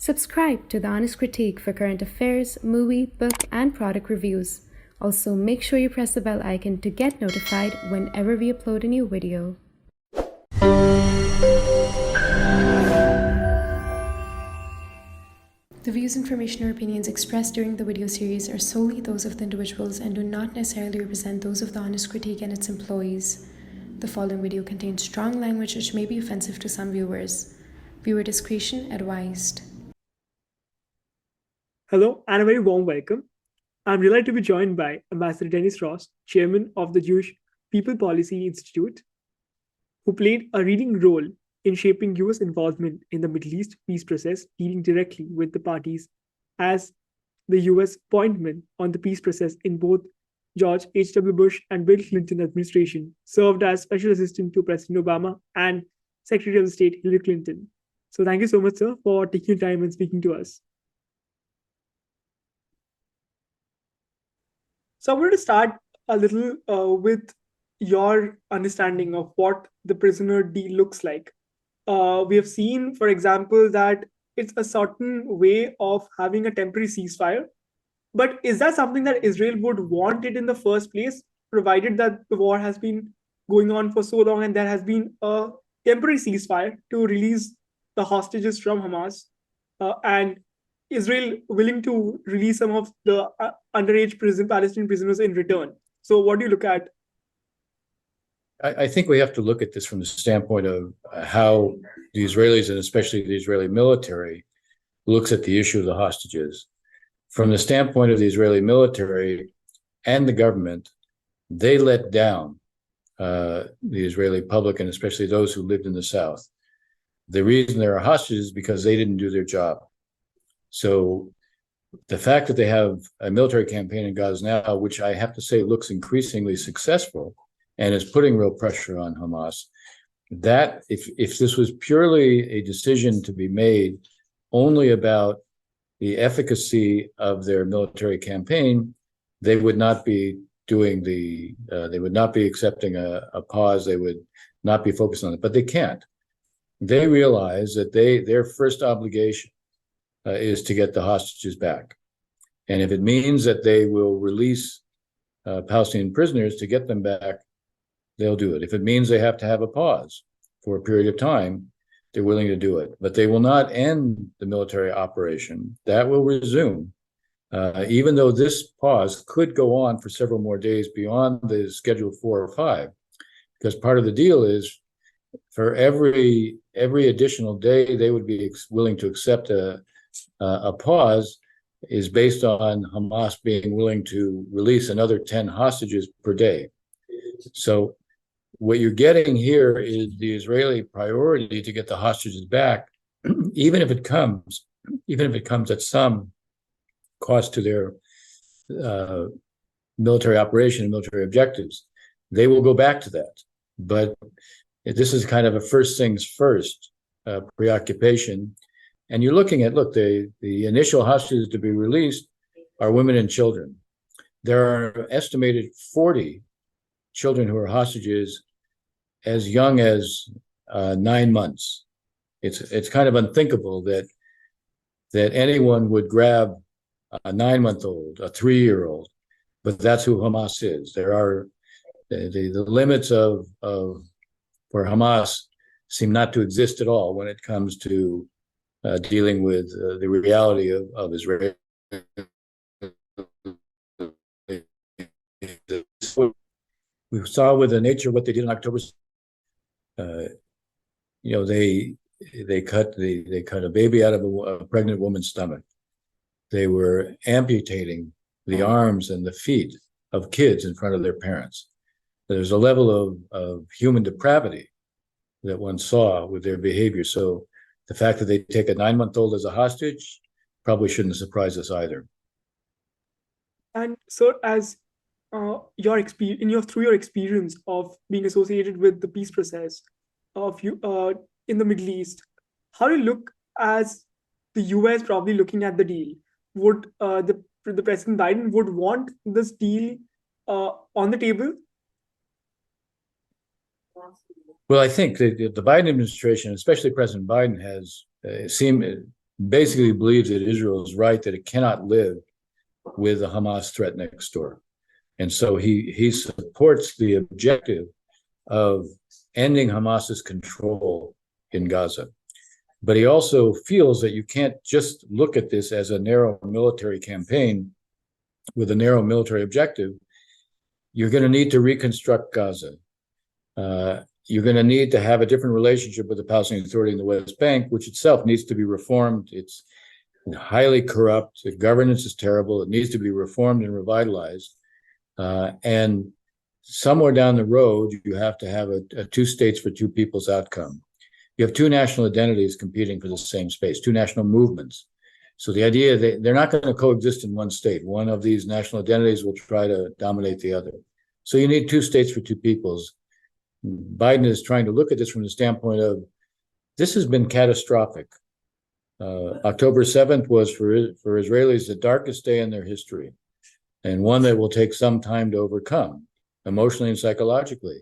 Subscribe to The Honest Critique for current affairs, movie, book, and product reviews. Also, make sure you press the bell icon to get notified whenever we upload a new video. The views, information, or opinions expressed during the video series are solely those of the individuals and do not necessarily represent those of The Honest Critique and its employees. The following video contains strong language which may be offensive to some viewers. Viewer discretion advised. Hello and a very warm welcome. I'm delighted to be joined by Ambassador Dennis Ross, Chairman of the Jewish People Policy Institute, who played a leading role in shaping US involvement in the Middle East peace process, dealing directly with the parties as the US appointment on the peace process in both George H.W. Bush and Bill Clinton administration, served as Special Assistant to President Obama and Secretary of State Hillary Clinton. So thank you so much, sir, for taking your time and speaking to us. So I wanted to start a little with your understanding of what the prisoner deal looks like. We have seen, for example, that it's a certain way of having a temporary ceasefire. But is that something that Israel would want it in the first place, provided that the war has been going on for so long and there has been a temporary ceasefire to release the hostages from Hamas, and Israel willing to release some of the underage Palestinian prisoners in return? So what do you look at? I think we have to look at this from the standpoint of how the Israelis, and especially the Israeli military, looks at the issue of the hostages. From the standpoint of the Israeli military and the government, they let down the Israeli public, and especially those who lived in the South. The reason there are hostages is because they didn't do their job. So the fact that they have a military campaign in Gaza now, which I have to say looks increasingly successful and is putting real pressure on Hamas, that if this was purely a decision to be made only about the efficacy of their military campaign, they would not be doing they would not be accepting a pause. They would not be focused on it, but they can't. They realize that their first obligation is to get the hostages back. And if it means that they will release Palestinian prisoners to get them back, they'll do it. If it means they have to have a pause for a period of time, they're willing to do it. But they will not end the military operation. That will resume, even though this pause could go on for several more days beyond the scheduled 4 or 5, because part of the deal is for every additional day they would be willing to accept a pause is based on Hamas being willing to release another 10 hostages per day. So what you're getting here is the Israeli priority to get the hostages back, even if it comes at some cost to their military operation and military objectives. They will go back to that. But this is kind of a first things first preoccupation. And you're looking at, the initial hostages to be released are women and children. There are estimated 40 children who are hostages as young as 9 months. It's kind of unthinkable that anyone would grab a 9-month-old, a 3-year-old, but that's who Hamas is. There are the limits of for Hamas seem not to exist at all when it comes to dealing with the reality of Israel. We saw with the nature of what they did in October. They cut a baby out of a pregnant woman's stomach. They were amputating the arms and the feet of kids in front of their parents. There's a level of human depravity that one saw with their behavior. So the fact that they take a 9-month-old as a hostage probably shouldn't surprise us either. And so, as your experience, through your experience of being associated with the peace process of in the Middle East, how do you look as the US probably looking at the deal? Would the President Biden would want this deal on the table? Well, I think the Biden administration, especially President Biden, has basically believes that Israel is right, that it cannot live with a Hamas threat next door. And so he supports the objective of ending Hamas's control in Gaza. But he also feels that you can't just look at this as a narrow military campaign with a narrow military objective. You're going to need to reconstruct Gaza. You're going to need to have a different relationship with the Palestinian Authority in the West Bank, which itself needs to be reformed. It's highly corrupt. The governance is terrible. It needs to be reformed and revitalized. And somewhere down the road, you have to have a two states for two peoples outcome. You have two national identities competing for the same space, two national movements. So the idea that they're not going to coexist in one state. One of these national identities will try to dominate the other. So you need two states for two peoples. Biden is trying to look at this from the standpoint of this has been catastrophic. October 7th was for Israelis the darkest day in their history, and one that will take some time to overcome emotionally and psychologically.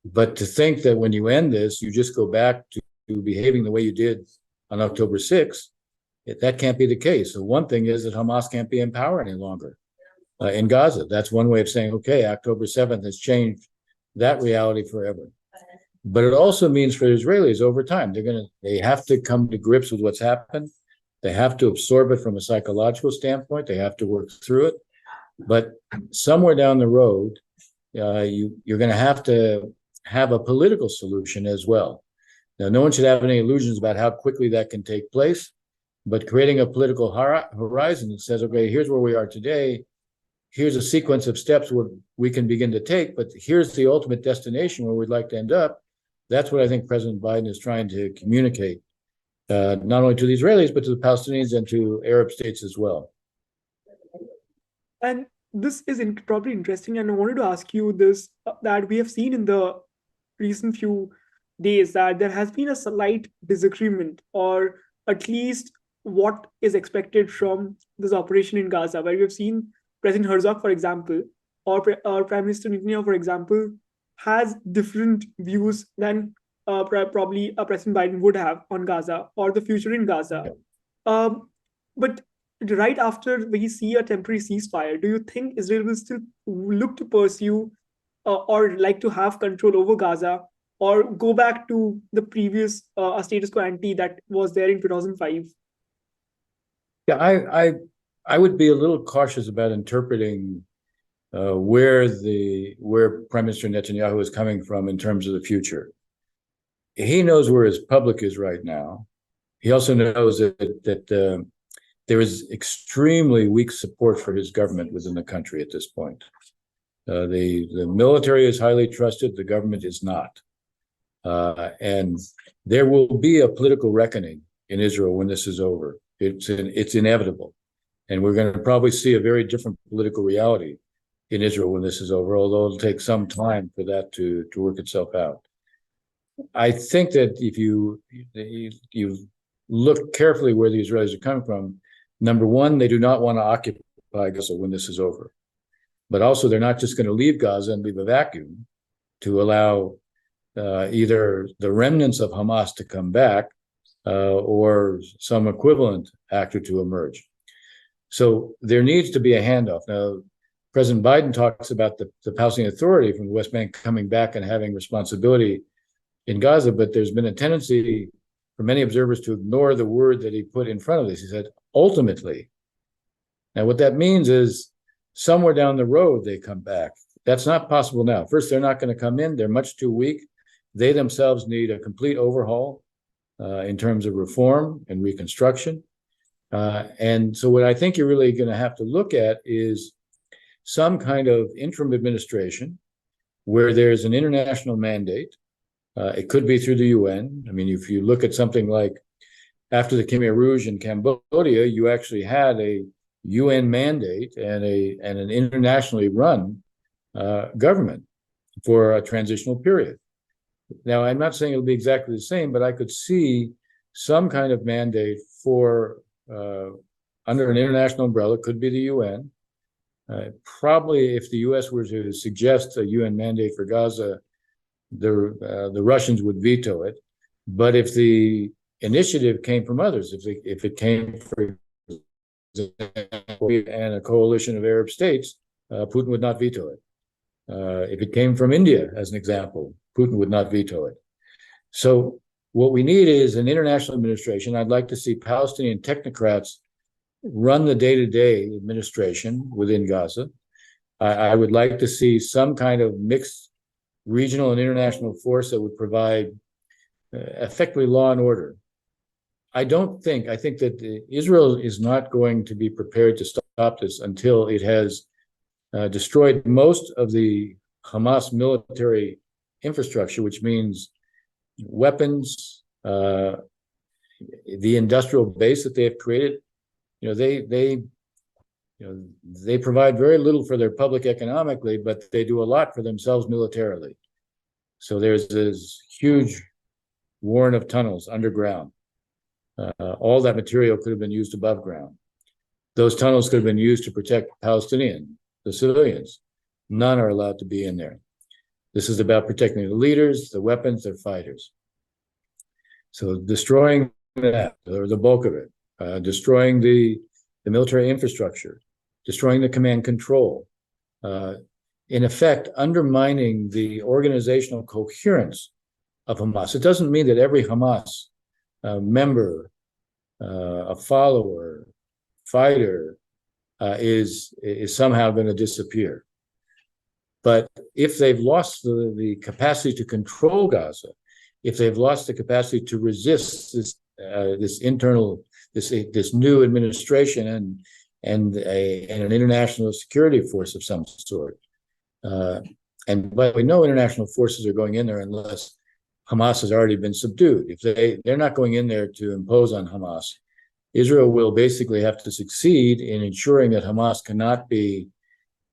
But to think that when you end this, you just go back to behaving the way you did on October 6th, that can't be the case. So one thing is that Hamas can't be in power any longer in Gaza. That's one way of saying, okay, October 7th has changed that reality forever. But it also means for Israelis over time, they have to come to grips with what's happened. They have to absorb it from a psychological standpoint. They have to work through it. But somewhere down the road, you're going to have a political solution as well. Now, no one should have any illusions about how quickly that can take place, but creating a political horizon that says, okay, here's where we are today. Here's a sequence of steps where we can begin to take, but here's the ultimate destination where we'd like to end up. That's what I think President Biden is trying to communicate, not only to the Israelis, but to the Palestinians and to Arab states as well. And this is probably interesting. And I wanted to ask you this, that we have seen in the recent few days that there has been a slight disagreement, or at least what is expected from this operation in Gaza, where we have seen President Herzog, for example, or Prime Minister Netanyahu, for example, has different views than probably President Biden would have on Gaza or the future in Gaza. But right after we see a temporary ceasefire, do you think Israel will still look to pursue or like to have control over Gaza, or go back to the previous status quo ante that was there in 2005? Yeah, I would be a little cautious about interpreting where Prime Minister Netanyahu is coming from in terms of the future. He knows where his public is right now. He also knows that there is extremely weak support for his government within the country at this point. The military is highly trusted. The government is not. And there will be a political reckoning in Israel when this is over. It's inevitable. And we're going to probably see a very different political reality in Israel when this is over, although it'll take some time for that to work itself out. I think that if you look carefully where the Israelis are coming from, number one, they do not want to occupy Gaza when this is over. But also, they're not just going to leave Gaza and leave a vacuum to allow either the remnants of Hamas to come back or some equivalent actor to emerge. So there needs to be a handoff. Now, President Biden talks about the Palestinian Authority from the West Bank coming back and having responsibility in Gaza, but there's been a tendency for many observers to ignore the word that he put in front of this. He said, ultimately. Now, what that means is somewhere down the road, they come back. That's not possible now. First, they're not going to come in. They're much too weak. They themselves need a complete overhaul in terms of reform and reconstruction. And so what I think you're really going to have to look at is some kind of interim administration where there's an international mandate. It could be through the UN. I mean, if you look at something like after the Khmer Rouge in Cambodia, you actually had a UN mandate and an internationally run government for a transitional period. Now, I'm not saying it'll be exactly the same, but I could see some kind of mandate for under an international umbrella, could be the UN. Probably if the US were to suggest a UN mandate for Gaza, the Russians would veto it. But if the initiative came from others. If it came, for example, and a coalition of Arab states, Putin would not veto it. If it came from India, as an example, Putin would not veto it. So what we need is an international administration. I'd like to see Palestinian technocrats run the day-to-day administration within Gaza. I would like to see some kind of mixed regional and international force that would provide effectively law and order. I think that Israel is not going to be prepared to stop this until it has destroyed most of the Hamas military infrastructure, which means weapons, the industrial base that they have created. They provide very little for their public economically, but they do a lot for themselves militarily. So there's this huge warren of tunnels underground. All that material could have been used above ground. Those tunnels could have been used to protect the civilians. None are allowed to be in there. This is about protecting the leaders, the weapons, their fighters. So destroying that, or the bulk of it, destroying the military infrastructure, destroying the command control, in effect, undermining the organizational coherence of Hamas. It doesn't mean that every Hamas member, a follower, fighter, is somehow going to disappear. But if they've lost the capacity to control Gaza, if they've lost the capacity to resist this new administration and an international security force of some sort, and but we know international forces are going in there unless Hamas has already been subdued. If they're not going in there to impose on Hamas, Israel will basically have to succeed in ensuring that Hamas cannot be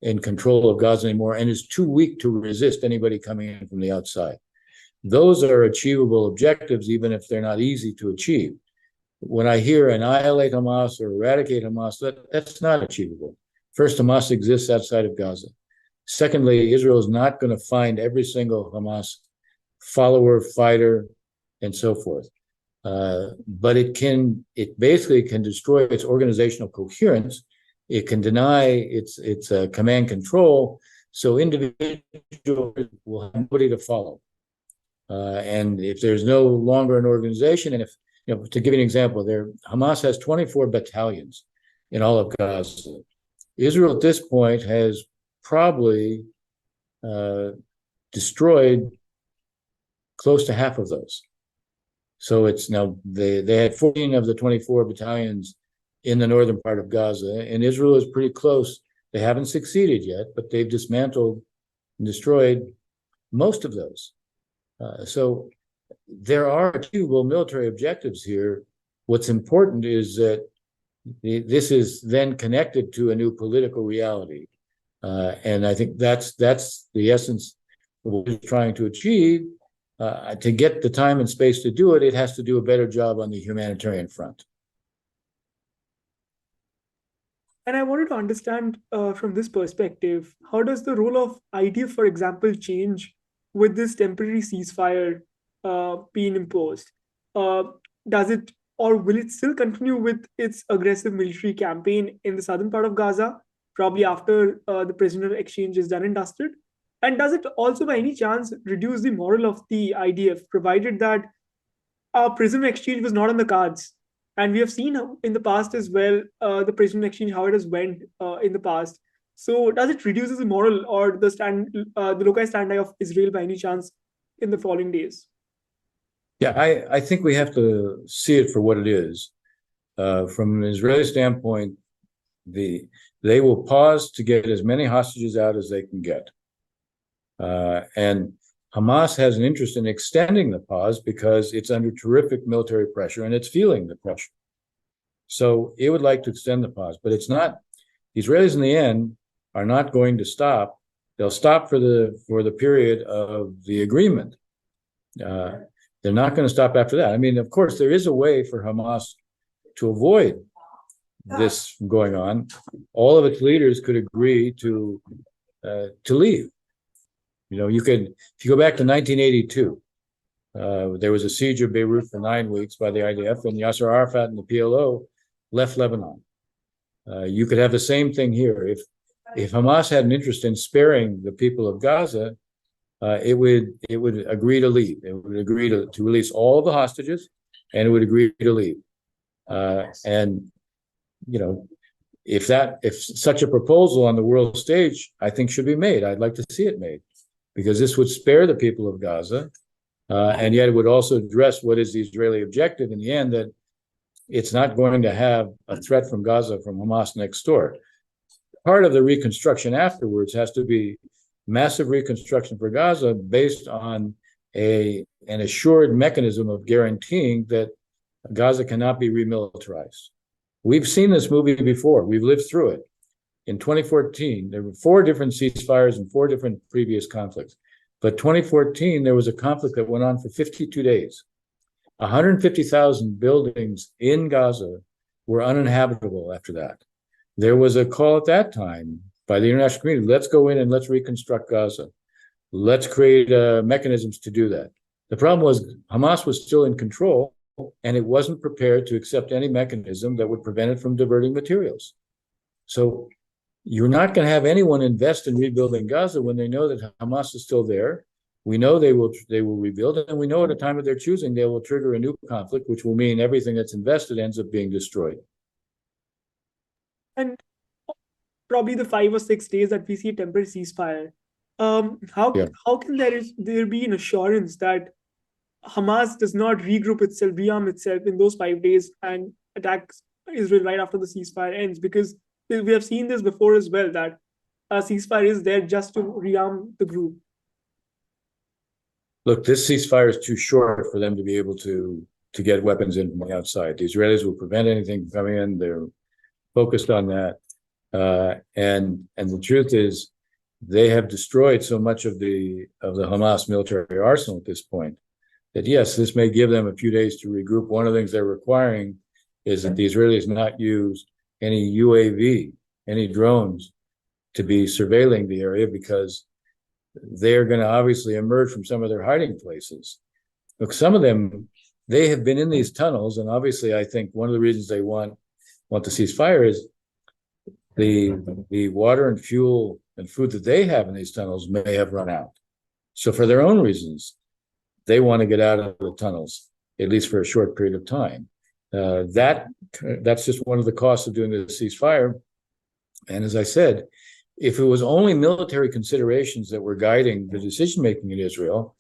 in control of Gaza anymore and is too weak to resist anybody coming in from the outside. Those are achievable objectives, even if they're not easy to achieve. When I hear annihilate Hamas or eradicate Hamas, that's not achievable. First, Hamas exists outside of Gaza. Secondly, Israel is not going to find every single Hamas follower, fighter, and so forth. But it basically can destroy its organizational coherence. It can deny its command control, so individuals will have nobody to follow. And if there's no longer an organization, and if, to give you an example, Hamas has 24 battalions in all of Gaza. Israel at this point has probably destroyed close to half of those. So it's now they had 14 of the 24 battalions in the northern part of Gaza, and Israel is pretty close. They haven't succeeded yet, but they've dismantled and destroyed most of those. So there are achievable military objectives here. What's important is that this is then connected to a new political reality. And I think that's the essence of what we're trying to achieve. To get the time and space to do it, it has to do a better job on the humanitarian front. And I wanted to understand from this perspective, how does the role of IDF, for example, change with this temporary ceasefire being imposed? Does it, or will it still continue with its aggressive military campaign in the southern part of Gaza, probably after the prisoner exchange is done and dusted? And does it also by any chance reduce the morale of the IDF, provided that a prisoner exchange was not on the cards? And we have seen in the past as well, the prisoner exchange, how it has went in the past. So does it reduce the moral or the locus standi of Israel by any chance in the following days? Yeah, I think we have to see it for what it is. From an Israeli standpoint, they will pause to get as many hostages out as they can get. And Hamas has an interest in extending the pause because it's under terrific military pressure and it's feeling the pressure. So it would like to extend the pause, but it's not. The Israelis in the end are not going to stop. They'll stop for the period of the agreement. They're not going to stop after that. I mean, of course, there is a way for Hamas to avoid this from going on. All of its leaders could agree to leave. You could, if you go back to 1982, There was a siege of Beirut for 9 weeks by the IDF, and Yasser Arafat and the PLO left Lebanon. You could have the same thing here. If Hamas had an interest in sparing the people of Gaza, it would agree to leave. It would agree to release all the hostages, and it would agree to leave. And you know, if such a proposal on the world stage, I think should be made. I'd like to see it made, because this would spare the people of Gaza, and yet it would also address what is the Israeli objective in the end, that it's not going to have a threat from Gaza from Hamas next door. Part of the reconstruction afterwards has to be massive reconstruction for Gaza based on an assured mechanism of guaranteeing that Gaza cannot be remilitarized. We've seen this movie before. We've lived through it. In 2014, there were 4 different ceasefires and 4 different previous conflicts. But 2014, there was a conflict that went on for 52 days. 150,000 buildings in Gaza were uninhabitable after that. There was a call at that time by the international community, let's go in and let's reconstruct Gaza. Let's create mechanisms to do that. The problem was Hamas was still in control, and it wasn't prepared to accept any mechanism that would prevent it from diverting materials. So you're not going to have anyone invest in rebuilding Gaza when they know that Hamas is still there. We know they will rebuild, and we know at a time of their choosing they will trigger a new conflict, which will mean everything that's invested ends up being destroyed. And probably the 5 or 6 days that we see a temporary ceasefire, how can there be an assurance that Hamas does not regroup itself, rearm itself in those 5 days and attacks Israel right after the ceasefire ends? Because we have seen this before as well, that a ceasefire is there just to rearm the group. Look, this ceasefire is too short for them to be able to get weapons in from the outside. The Israelis will prevent anything from coming in. They're focused on that. And the truth is, they have destroyed so much of the Hamas military arsenal at this point that yes, this may give them a few days to regroup. One of the things they're requiring is that the Israelis not use any UAV, any drones, to be surveilling the area, because they're going to obviously emerge from some of their hiding places. Look, some of them, they have been in these tunnels, and obviously I think one of the reasons they want the ceasefire is the water and fuel and food that they have in these tunnels may have run out. So for their own reasons, they want to get out of the tunnels, at least for a short period of time. That's just one of the costs of doing the ceasefire. And as I said, if it was only military considerations that were guiding the decision-making in Israel,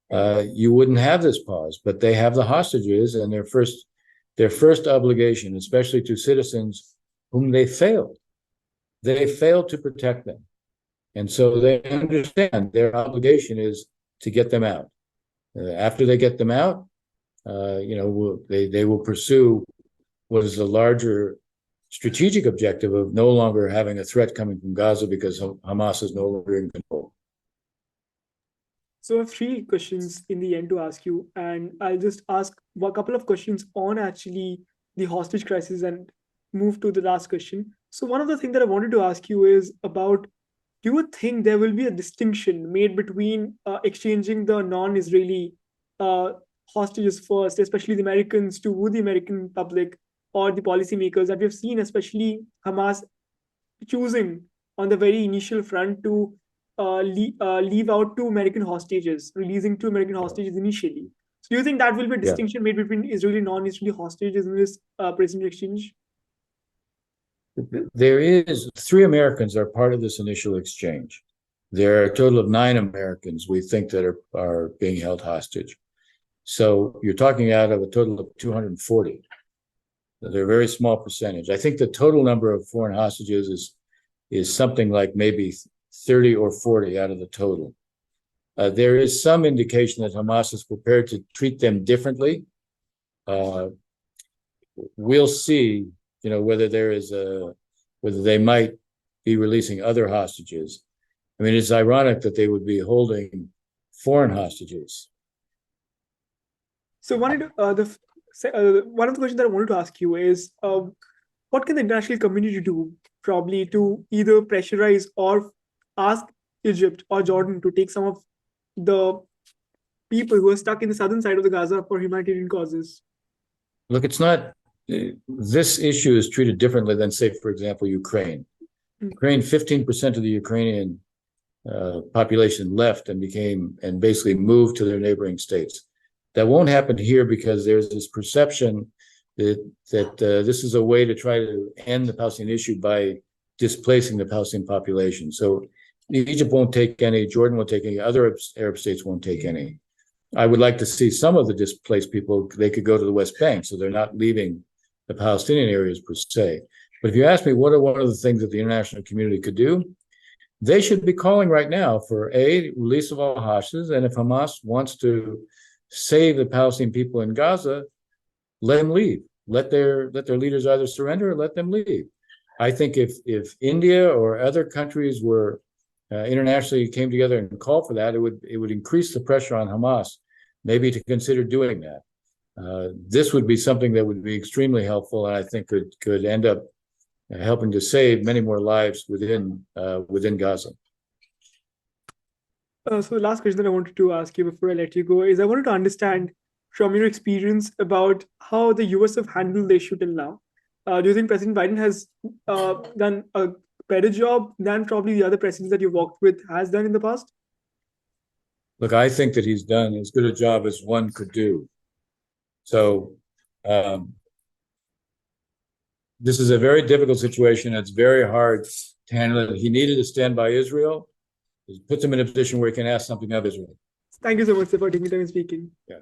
you wouldn't have this pause. But they have the hostages, and their first obligation, especially to citizens whom they failed to protect them. And so they understand their obligation is to get them out. After they get them out, they will pursue what is the larger strategic objective of no longer having a threat coming from Gaza because Hamas is no longer in control. So I have 3 questions in the end to ask you, and I'll just ask a couple of questions on actually the hostage crisis and move to the last question. So one of the things that I wanted to ask you is about, do you think there will be a distinction made between exchanging the non-Israeli hostages first, especially the Americans, to the American public or the policymakers, that we've seen, especially Hamas choosing on the very initial front to leave out 2 American hostages, releasing 2 American hostages initially? So do you think that will be a distinction made between Israeli and non-Israeli hostages in this prisoner exchange? There is 3 Americans are part of this initial exchange. There are a total of 9 Americans we think that are being held hostage. So you're talking out of a total of 240. They're a very small percentage. I think the total number of foreign hostages is something like maybe 30 or 40 out of the total. There is some indication that Hamas is prepared to treat them differently. We'll see, whether whether they might be releasing other hostages. I mean, it's ironic that they would be holding foreign hostages. So one of the questions that I wanted to ask you is, what can the international community do, probably, to either pressurize or ask Egypt or Jordan to take some of the people who are stuck in the southern side of the Gaza for humanitarian causes? Look, it's not, this issue is treated differently than, say, for example, Ukraine. Ukraine, 15% of the Ukrainian population left and basically moved to their neighboring states. That won't happen here because there's this perception that this is a way to try to end the Palestinian issue by displacing the Palestinian population. So Egypt won't take any, Jordan won't take any, other Arab states won't take any. I would like to see some of the displaced people, they could go to the West Bank, so they're not leaving the Palestinian areas per se. But if you ask me what are one of the things that the international community could do, they should be calling right now for release of all hostages, and if Hamas wants to save the Palestinian people in Gaza, let them leave. Let their leaders either surrender or let them leave. I think if India or other countries were internationally came together and called for that, it would increase the pressure on Hamas, maybe to consider doing that. This would be something that would be extremely helpful, and I think could end up helping to save many more lives within Gaza. So the last question that I wanted to ask you before I let you go is I wanted to understand from your experience about how the US have handled the issue till now. Do you think President Biden has done a better job than probably the other presidents that you've worked with has done in the past? Look, I think that he's done as good a job as one could do. So this is a very difficult situation. It's very hard to handle it. He needed to stand by Israel. It puts him in a position where he can ask something of Israel. Thank you so much for taking time and speaking. Yeah.